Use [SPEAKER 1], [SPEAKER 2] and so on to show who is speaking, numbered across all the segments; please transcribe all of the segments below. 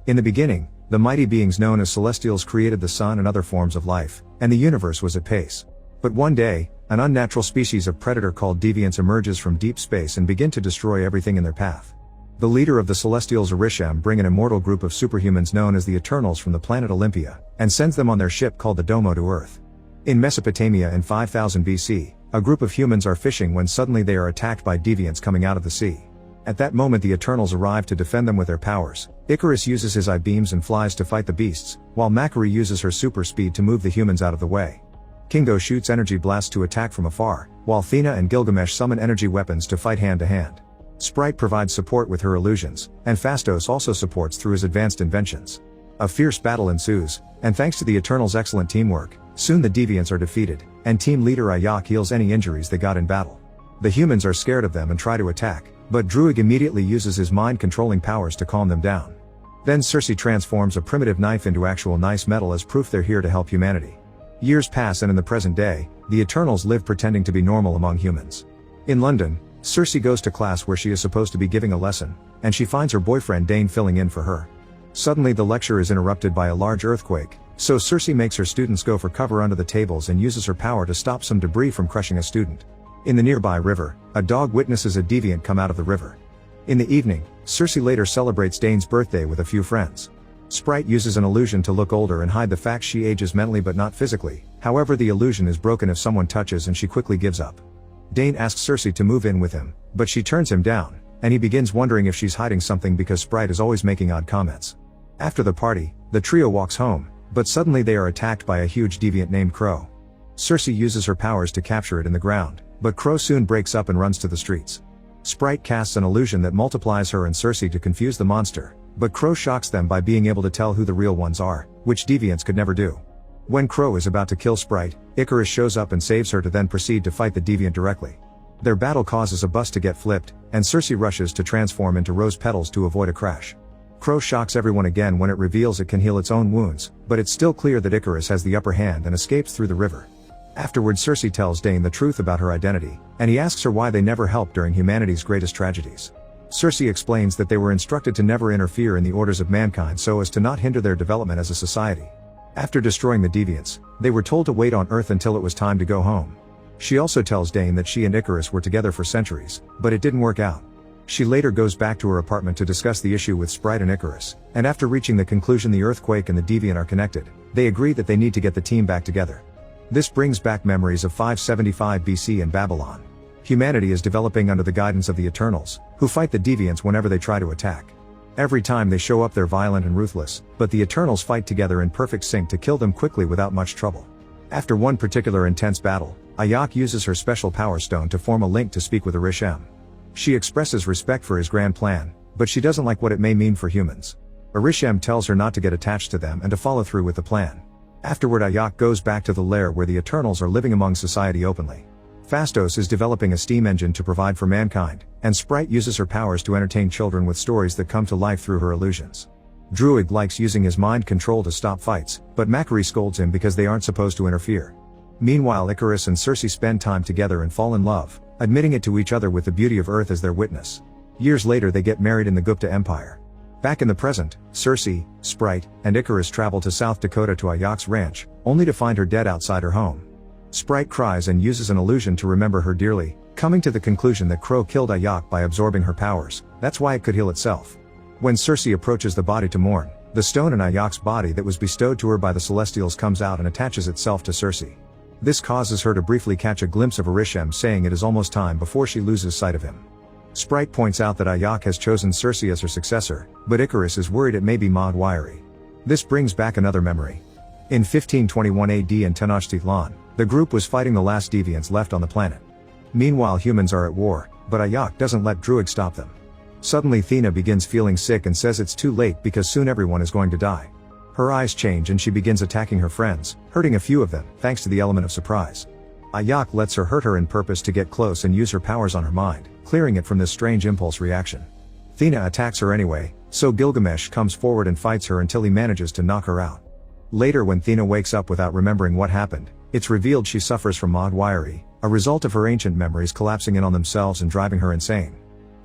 [SPEAKER 1] In the beginning, the mighty beings known as Celestials created the sun and other forms of life, and the universe was at peace. But one day, an unnatural species of predator called deviants emerges from deep space and begin to destroy everything in their path. The leader of the Celestials, Arishem, bring an immortal group of superhumans known as the Eternals from the planet Olympia, and sends them on their ship called the Domo to Earth. In Mesopotamia in 5000 BC, a group of humans are fishing when suddenly they are attacked by deviants coming out of the sea. At that moment the Eternals arrive to defend them with their powers. Icarus uses his eye beams and flies to fight the beasts, while Makari uses her super speed to move the humans out of the way. Kingo shoots energy blasts to attack from afar, while Thena and Gilgamesh summon energy weapons to fight hand to hand. Sprite provides support with her illusions, and Phastos also supports through his advanced inventions. A fierce battle ensues, and thanks to the Eternals' excellent teamwork, soon the deviants are defeated, and team leader Ayak heals any injuries they got in battle. The humans are scared of them and try to attack, but Druig immediately uses his mind-controlling powers to calm them down. Then Circe transforms a primitive knife into actual nice metal as proof they're here to help humanity. Years pass and in the present day, the Eternals live pretending to be normal among humans. In London, Circe goes to class where she is supposed to be giving a lesson, and she finds her boyfriend Dane filling in for her. Suddenly the lecture is interrupted by a large earthquake, so Circe makes her students go for cover under the tables and uses her power to stop some debris from crushing a student. In the nearby river, a dog witnesses a deviant come out of the river. In the evening, Circe later celebrates Dane's birthday with a few friends. Sprite uses an illusion to look older and hide the fact she ages mentally but not physically, however the illusion is broken if someone touches and she quickly gives up. Dane asks Circe to move in with him, but she turns him down, and he begins wondering if she's hiding something because Sprite is always making odd comments. After the party, the trio walks home, but suddenly they are attacked by a huge deviant named Crow. Circe uses her powers to capture it in the ground, but Crow soon breaks up and runs to the streets. Sprite casts an illusion that multiplies her and Circe to confuse the monster, but Crow shocks them by being able to tell who the real ones are, which deviants could never do. When Crow is about to kill Sprite, Icarus shows up and saves her to then proceed to fight the deviant directly. Their battle causes a bus to get flipped, and Circe rushes to transform into rose petals to avoid a crash. Crow shocks everyone again when it reveals it can heal its own wounds, but it's still clear that Icarus has the upper hand and escapes through the river. Afterwards Circe tells Dane the truth about her identity, and he asks her why they never helped during humanity's greatest tragedies. Circe explains that they were instructed to never interfere in the orders of mankind so as to not hinder their development as a society. After destroying the deviants, they were told to wait on Earth until it was time to go home. She also tells Dane that she and Icarus were together for centuries, but it didn't work out. She later goes back to her apartment to discuss the issue with Sprite and Icarus, and after reaching the conclusion the earthquake and the deviant are connected, they agree that they need to get the team back together. This brings back memories of 575 BC in Babylon. Humanity is developing under the guidance of the Eternals, who fight the deviants whenever they try to attack. Every time they show up they're violent and ruthless, but the Eternals fight together in perfect sync to kill them quickly without much trouble. After one particular intense battle, Ayak uses her special power stone to form a link to speak with Arishem. She expresses respect for his grand plan, but she doesn't like what it may mean for humans. Arishem tells her not to get attached to them and to follow through with the plan. Afterward Ayak goes back to the lair where the Eternals are living among society openly. Phastos is developing a steam engine to provide for mankind, and Sprite uses her powers to entertain children with stories that come to life through her illusions. Druig likes using his mind control to stop fights, but Makari scolds him because they aren't supposed to interfere. Meanwhile Icarus and Circe spend time together and fall in love, admitting it to each other with the beauty of Earth as their witness. Years later they get married in the Gupta Empire. Back in the present, Circe, Sprite, and Icarus travel to South Dakota to Ayak's ranch, only to find her dead outside her home. Sprite cries and uses an illusion to remember her dearly, coming to the conclusion that Crow killed Ayak by absorbing her powers, that's why it could heal itself. When Circe approaches the body to mourn, the stone in Ayak's body that was bestowed to her by the Celestials comes out and attaches itself to Circe. This causes her to briefly catch a glimpse of Arishem saying it is almost time before she loses sight of him. Sprite points out that Ayak has chosen Circe as her successor, but Icarus is worried it may be Maud Wyrie. This brings back another memory. In 1521 AD in Tenochtitlan, the group was fighting the last deviants left on the planet. Meanwhile humans are at war, but Ayak doesn't let Druig stop them. Suddenly Thena begins feeling sick and says it's too late because soon everyone is going to die. Her eyes change and she begins attacking her friends, hurting a few of them, thanks to the element of surprise. Ayak lets her hurt her in purpose to get close and use her powers on her mind, clearing it from this strange impulse reaction. Thena attacks her anyway, so Gilgamesh comes forward and fights her until he manages to knock her out. Later when Thena wakes up without remembering what happened, it's revealed she suffers from Maud Wyrie, a result of her ancient memories collapsing in on themselves and driving her insane.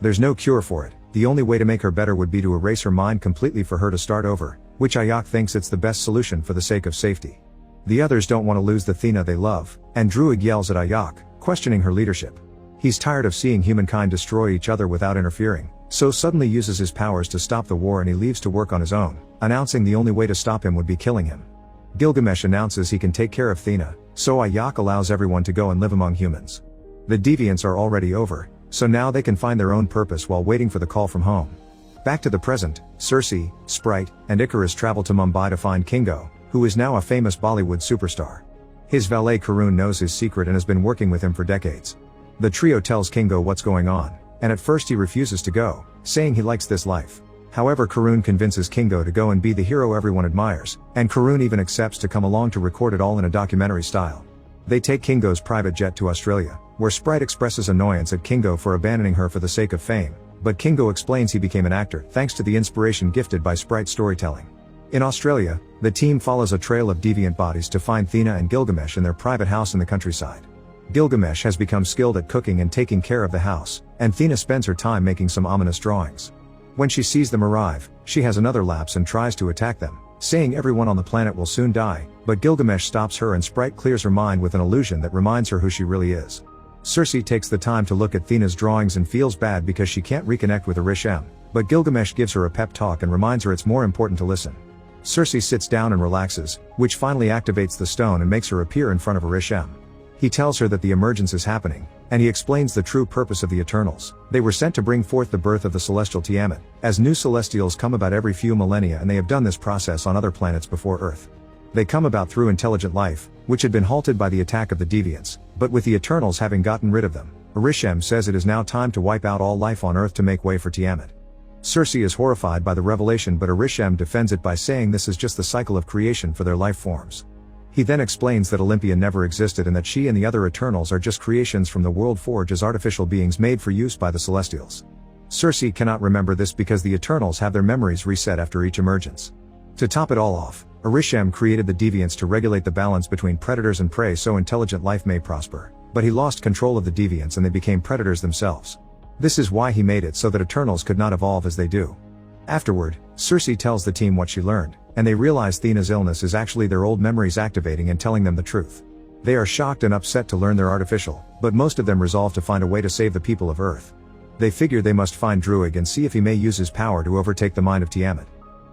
[SPEAKER 1] There's no cure for it, The only way to make her better would be to erase her mind completely for her to start over, which Ayak thinks it's the best solution for the sake of safety. The others don't want to lose the Thena they love, and Druig yells at Ayak, questioning her leadership. He's tired of seeing humankind destroy each other without interfering, so suddenly uses his powers to stop the war and he leaves to work on his own, announcing the only way to stop him would be killing him. Gilgamesh announces he can take care of Thena, so Ayak allows everyone to go and live among humans. The deviants are already over, so now they can find their own purpose while waiting for the call from home. Back to the present, Circe, Sprite, and Icarus travel to Mumbai to find Kingo, who is now a famous Bollywood superstar. His valet Karun knows his secret and has been working with him for decades. The trio tells Kingo what's going on, and at first he refuses to go, saying he likes this life. However, Karun convinces Kingo to go and be the hero everyone admires, and Karun even accepts to come along to record it all in a documentary style. They take Kingo's private jet to Australia, where Sprite expresses annoyance at Kingo for abandoning her for the sake of fame, but Kingo explains he became an actor thanks to the inspiration gifted by Sprite's storytelling. In Australia, the team follows a trail of deviant bodies to find Thena and Gilgamesh in their private house in the countryside. Gilgamesh has become skilled at cooking and taking care of the house, and Thena spends her time making some ominous drawings. When she sees them arrive, she has another lapse and tries to attack them, saying everyone on the planet will soon die, but Gilgamesh stops her and Sprite clears her mind with an illusion that reminds her who she really is. Circe takes the time to look at Thena's drawings and feels bad because she can't reconnect with Arishem, but Gilgamesh gives her a pep talk and reminds her it's more important to listen. Circe sits down and relaxes, which finally activates the stone and makes her appear in front of Arishem. He tells her that the emergence is happening, and he explains the true purpose of the Eternals. They were sent to bring forth the birth of the celestial Tiamat, as new celestials come about every few millennia, and they have done this process on other planets before Earth. They come about through intelligent life, which had been halted by the attack of the deviants, but with the Eternals having gotten rid of them, Arishem says it is now time to wipe out all life on Earth to make way for Tiamat. Circe is horrified by the revelation, but Arishem defends it by saying this is just the cycle of creation for their life forms. He then explains that Olympia never existed and that she and the other Eternals are just creations from the world forge as artificial beings made for use by the Celestials. Circe cannot remember this because the Eternals have their memories reset after each emergence. To top it all off, Arishem created the deviants to regulate the balance between predators and prey so intelligent life may prosper, but he lost control of the deviants and they became predators themselves. This is why he made it so that Eternals could not evolve as they do. Afterward, Circe tells the team what she learned, and they realize Thena's illness is actually their old memories activating and telling them the truth. They are shocked and upset to learn they're artificial, but most of them resolve to find a way to save the people of Earth. They figure they must find Druig and see if he may use his power to overtake the mind of Tiamat.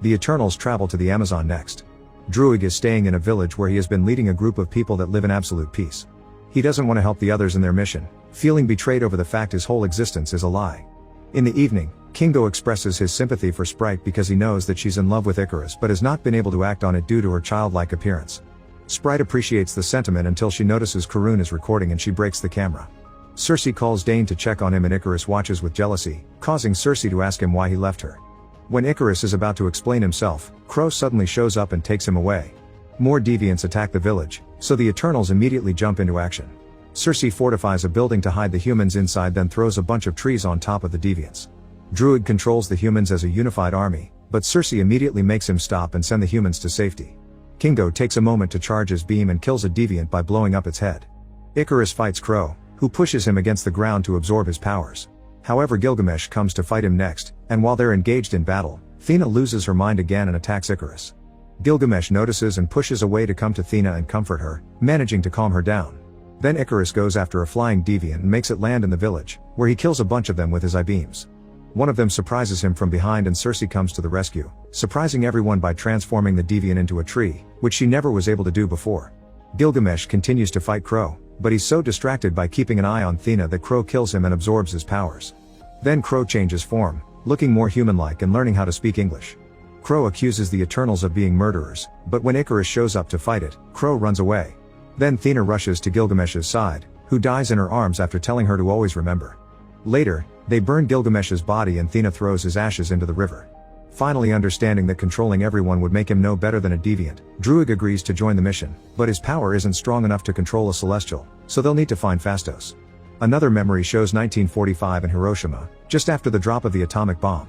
[SPEAKER 1] The Eternals travel to the Amazon next. Druig is staying in a village where he has been leading a group of people that live in absolute peace. He doesn't want to help the others in their mission, feeling betrayed over the fact his whole existence is a lie. In the evening, Kingo expresses his sympathy for Sprite because he knows that she's in love with Icarus but has not been able to act on it due to her childlike appearance. Sprite appreciates the sentiment until she notices Karun is recording and she breaks the camera. Circe calls Dane to check on him and Icarus watches with jealousy, causing Circe to ask him why he left her. When Icarus is about to explain himself, Crow suddenly shows up and takes him away. More deviants attack the village, so the Eternals immediately jump into action. Circe fortifies a building to hide the humans inside, then throws a bunch of trees on top of the deviants. Druig controls the humans as a unified army, but Circe immediately makes him stop and send the humans to safety. Kingo takes a moment to charge his beam and kills a deviant by blowing up its head. Icarus fights Crow, who pushes him against the ground to absorb his powers. However, Gilgamesh comes to fight him next, and while they're engaged in battle, Thena loses her mind again and attacks Icarus. Gilgamesh notices and pushes away to come to Thena and comfort her, managing to calm her down. Then Icarus goes after a flying deviant and makes it land in the village, where he kills a bunch of them with his I-beams. One of them surprises him from behind and Circe comes to the rescue, surprising everyone by transforming the deviant into a tree, which she never was able to do before. Gilgamesh continues to fight Crow, but he's so distracted by keeping an eye on Thena that Crow kills him and absorbs his powers. Then Crow changes form, looking more human-like and learning how to speak English. Crow accuses the Eternals of being murderers, but when Icarus shows up to fight it, Crow runs away. Then Thena rushes to Gilgamesh's side, who dies in her arms after telling her to always remember. Later, they burn Gilgamesh's body and Thena throws his ashes into the river. Finally, understanding that controlling everyone would make him no better than a deviant, Druig agrees to join the mission, but his power isn't strong enough to control a celestial, so they'll need to find Phastos. Another memory shows 1945 in Hiroshima, just after the drop of the atomic bomb.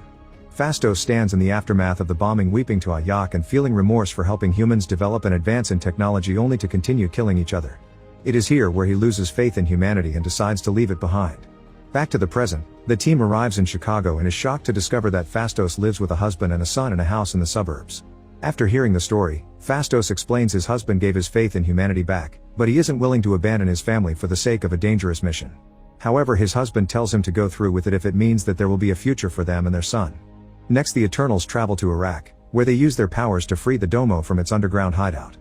[SPEAKER 1] Phastos stands in the aftermath of the bombing weeping to Ayak and feeling remorse for helping humans develop and advance in technology only to continue killing each other. It is here where he loses faith in humanity and decides to leave it behind. Back to the present, the team arrives in Chicago and is shocked to discover that Fastos lives with a husband and a son in a house in the suburbs. After hearing the story, Fastos explains his husband gave his faith in humanity back, but he isn't willing to abandon his family for the sake of a dangerous mission. However, his husband tells him to go through with it if it means that there will be a future for them and their son. Next, the Eternals travel to Iraq, where they use their powers to free the Domo from its underground hideout.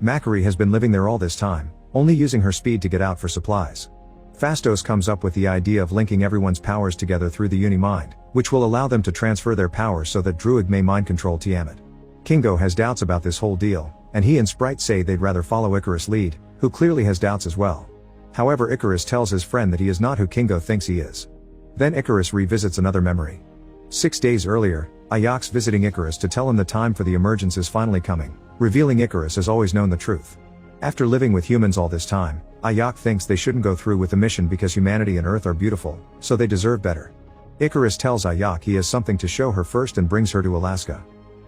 [SPEAKER 1] Makari has been living there all this time, only using her speed to get out for supplies. Fastos comes up with the idea of linking everyone's powers together through the Uni-Mind, which will allow them to transfer their powers so that Druig may mind control Tiamat. Kingo has doubts about this whole deal, and he and Sprite say they'd rather follow Icarus' lead, who clearly has doubts as well. However, Icarus tells his friend that he is not who Kingo thinks he is. Then Icarus revisits another memory. 6 days earlier, Ayak's visiting Icarus to tell him the time for the emergence is finally coming, revealing Icarus has always known the truth. After living with humans all this time, Ayak thinks they shouldn't go through with the mission because humanity and Earth are beautiful, so they deserve better. Icarus tells Ayak he has something to show her first and brings her to Alaska.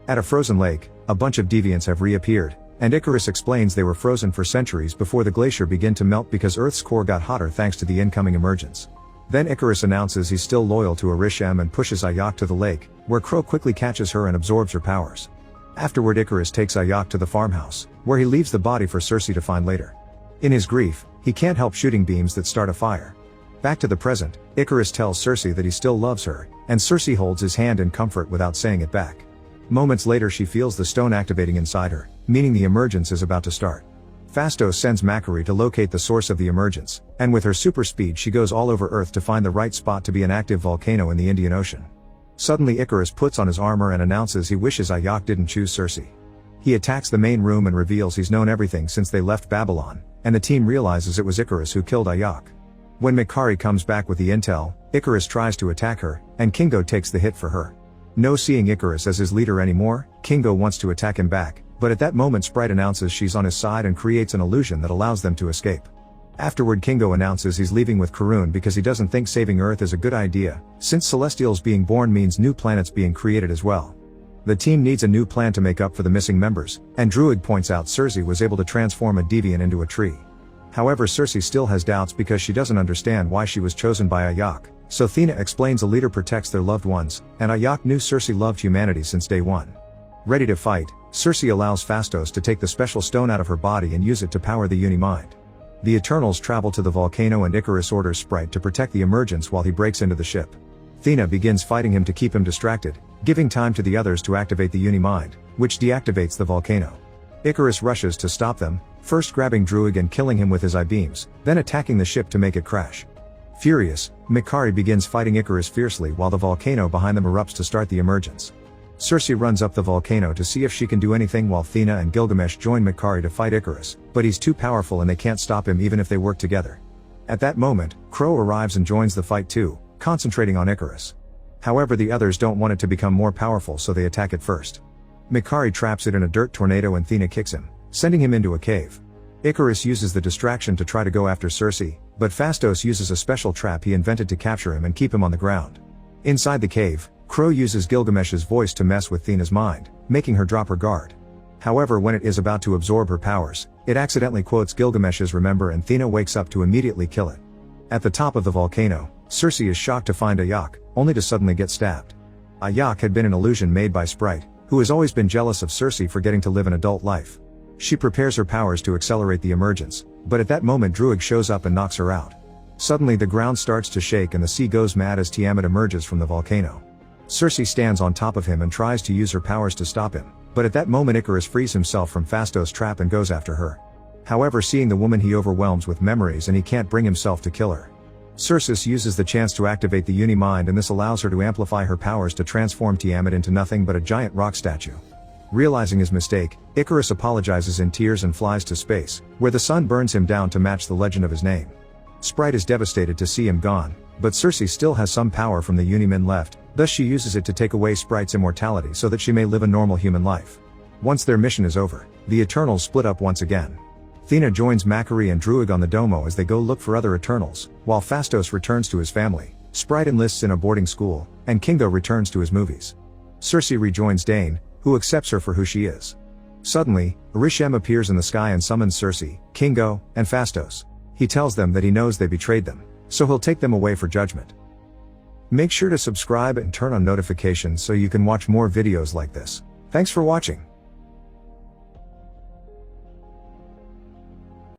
[SPEAKER 1] At a frozen lake, a bunch of deviants have reappeared, and Icarus explains they were frozen for centuries before the glacier began to melt because Earth's core got hotter thanks to the incoming emergence. Then Icarus announces he's still loyal to Arishem and pushes Ayak to the lake, where Crow quickly catches her and absorbs her powers. Afterward, Icarus takes Ayak to the farmhouse, where he leaves the body for Cersei to find later. In his grief, he can't help shooting beams that start a fire. Back to the present, Icarus tells Cersei that he still loves her, and Cersei holds his hand in comfort without saying it back. Moments later, she feels the stone activating inside her, meaning the emergence is about to start. Fastos sends Makari to locate the source of the emergence, and with her super speed she goes all over Earth to find the right spot to be an active volcano in the Indian Ocean. Suddenly Icarus puts on his armor and announces he wishes Ayak didn't choose Cersei. He attacks the main room and reveals he's known everything since they left Babylon, and the team realizes it was Icarus who killed Ayak. When Makari comes back with the intel, Icarus tries to attack her, and Kingo takes the hit for her. No seeing Icarus as his leader anymore, Kingo wants to attack him back, but at that moment Sprite announces she's on his side and creates an illusion that allows them to escape. Afterward, Kingo announces he's leaving with Karun because he doesn't think saving Earth is a good idea, since Celestials being born means new planets being created as well. The team needs a new plan to make up for the missing members, and Druig points out Cersei was able to transform a deviant into a tree. However, Cersei still has doubts because she doesn't understand why she was chosen by Ayak, so Thena explains a leader protects their loved ones, and Ayak knew Cersei loved humanity since day one. Ready to fight, Cersei allows Fastos to take the special stone out of her body and use it to power the Uni-Mind. The Eternals travel to the volcano and Icarus orders Sprite to protect the emergence while he breaks into the ship. Thena begins fighting him to keep him distracted, giving time to the others to activate the Uni-Mind, which deactivates the volcano. Icarus rushes to stop them, first grabbing Druig and killing him with his eye-beams, then attacking the ship to make it crash. Furious, Makari begins fighting Icarus fiercely while the volcano behind them erupts to start the emergence. Cersei runs up the volcano to see if she can do anything while Thena and Gilgamesh join Makari to fight Icarus, but he's too powerful and they can't stop him even if they work together. At that moment, Crow arrives and joins the fight too, concentrating on Icarus. However, the others don't want it to become more powerful, so they attack it first. Makari traps it in a dirt tornado and Thena kicks him, sending him into a cave. Icarus uses the distraction to try to go after Cersei, but Fastos uses a special trap he invented to capture him and keep him on the ground. Inside the cave, Crow uses Gilgamesh's voice to mess with Thena's mind, making her drop her guard. However, when it is about to absorb her powers, it accidentally quotes Gilgamesh's remember and Thena wakes up to immediately kill it. At the top of the volcano, Cersei is shocked to find Ayak, only to suddenly get stabbed. Ayak had been an illusion made by Sprite, who has always been jealous of Cersei for getting to live an adult life. She prepares her powers to accelerate the emergence, but at that moment Druig shows up and knocks her out. Suddenly the ground starts to shake and the sea goes mad as Tiamat emerges from the volcano. Cersei stands on top of him and tries to use her powers to stop him, but at that moment Icarus frees himself from Fastos' trap and goes after her. However, seeing the woman he overwhelms with memories and he can't bring himself to kill her. Cersei uses the chance to activate the Uni-Mind and this allows her to amplify her powers to transform Tiamat into nothing but a giant rock statue. Realizing his mistake, Icarus apologizes in tears and flies to space, where the sun burns him down to match the legend of his name. Sprite is devastated to see him gone, but Cersei still has some power from the Uni-Mind left, thus she uses it to take away Sprite's immortality so that she may live a normal human life. Once their mission is over, the Eternals split up once again. Thena joins Makari and Druig on the Domo as they go look for other Eternals, while Fastos returns to his family, Sprite enlists in a boarding school, and Kingo returns to his movies. Cersei rejoins Dane, who accepts her for who she is. Suddenly, Arishem appears in the sky and summons Cersei, Kingo, and Fastos. He tells them that he knows they betrayed them, so he'll take them away for judgment. Make sure to subscribe and turn on notifications so you can watch more videos like this. Thanks for watching.